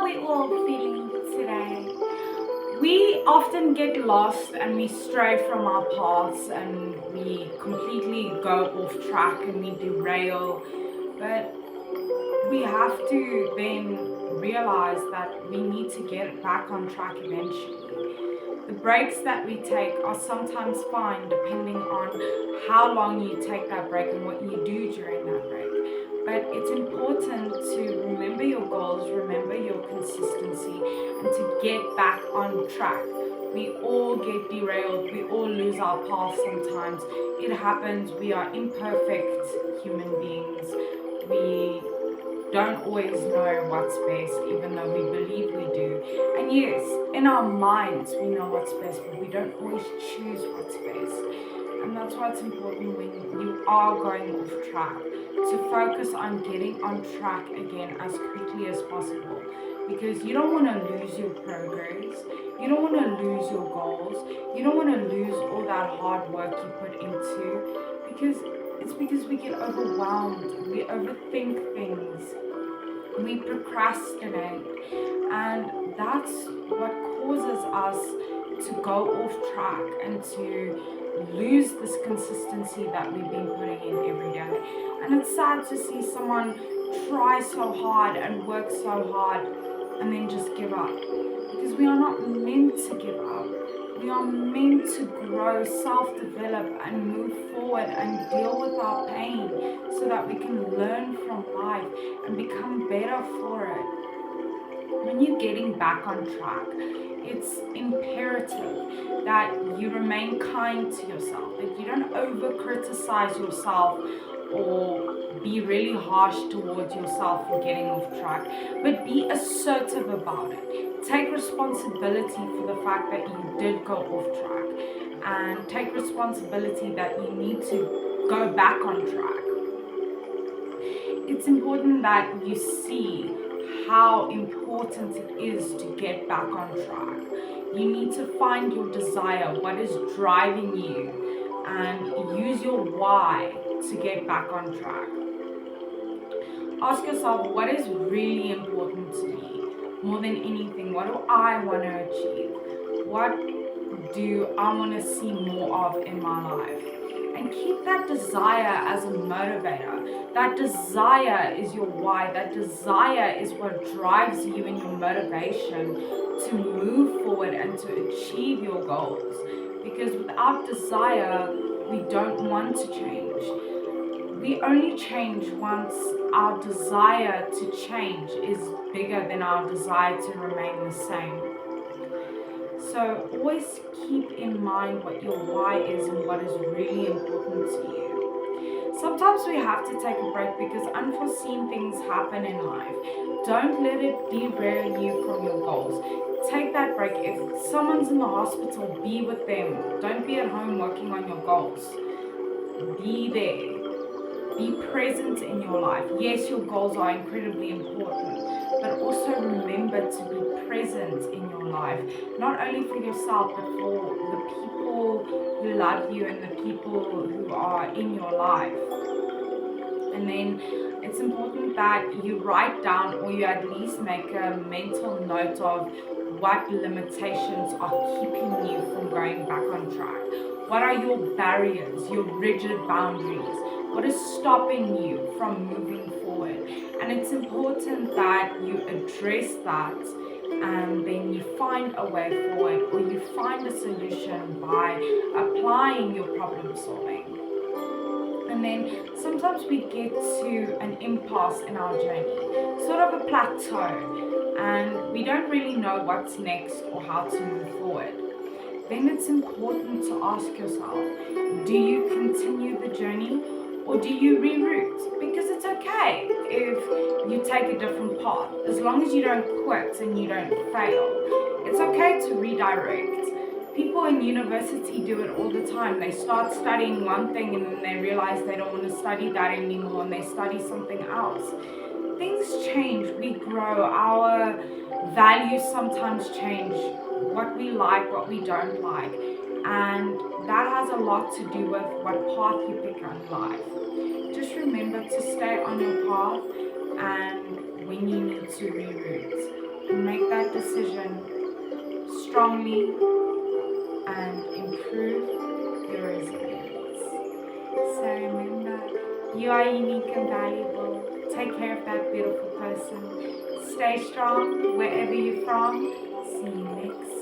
we all feeling today? We often get lost and we stray from our paths and we completely go off track and we derail. But we have to then realize that we need to get back on track eventually. The breaks that we take are sometimes fine depending on how long you take that break and what you do during that break. But it's important to remember your goals, remember your consistency, and to get back on track. We all get derailed, we all lose our path sometimes. It happens, we are imperfect human beings. We don't always know what's best, even though we believe we do. And yes, in our minds we know what's best, but we don't always choose what's best. And that's why it's important when you are going off track to focus on getting on track again as quickly as possible. Because you don't want to lose your progress, you don't want to lose your goals, you don't want to lose all that hard work you put into, because we get overwhelmed, we overthink things, we procrastinate, and that's what causes us to go off track and to lose this consistency that we've been putting in every day. And it's sad to see someone try so hard and work so hard and then just give up, because we are not meant to give up. We are meant to grow, self-develop, and move forward and deal with our pain so that we can learn from life and become better for it. When you're getting back on track, it's imperative that you remain kind to yourself, that you don't over-criticize yourself or be really harsh towards yourself for getting off track, but be assertive about it. Take responsibility for the fact that you did go off track, and take responsibility that you need to go back on track. It's important that you see how important it is to get back on track. You need to find your desire, what is driving you, and use your why to get back on track. Ask yourself, what is really important to me? More than anything, what do I want to achieve? What do I want to see more of in my life? And keep that desire as a motivator. That desire is your why. That desire is what drives you in your motivation to move forward and to achieve your goals. Because without desire, we don't want to change. We only change once our desire to change is bigger than our desire to remain the same. So always keep in mind what your why is and what is really important to you. Sometimes we have to take a break because unforeseen things happen in life. Don't let it derail you from your goals. Take that break. If someone's in the hospital, be with them. Don't be at home working on your goals. Be there. Be present in your life. Yes, your goals are incredibly important, but also remember to be present in your life, not only for yourself, but for the people who love you and the people who are in your life. And then it's important that you write down, or you at least make a mental note of what limitations are keeping you from going back on track. What are your barriers, your rigid boundaries? What is stopping you from moving forward? And it's important that you address that, and then you find a way forward, or you find a solution by applying your problem solving. And then sometimes we get to an impasse in our journey, sort of a plateau, and we don't really know what's next or how to move forward. Then it's important to ask yourself, do you continue the journey or do you reroute? Because it's okay if you take a different path, as long as you don't quit and you don't fail. It's okay to redirect. People in university do it all the time. They start studying one thing and then they realize they don't want to study that anymore and they study something else. Things change, we grow, our values sometimes change, what we like, what we don't like, and that has a lot to do with what path you pick on life. Just remember to stay on your path, and when you need to reroute, them strongly and improve your resilience. So remember, you are unique and valuable. Take care of that beautiful person. Stay strong wherever you're from. See you next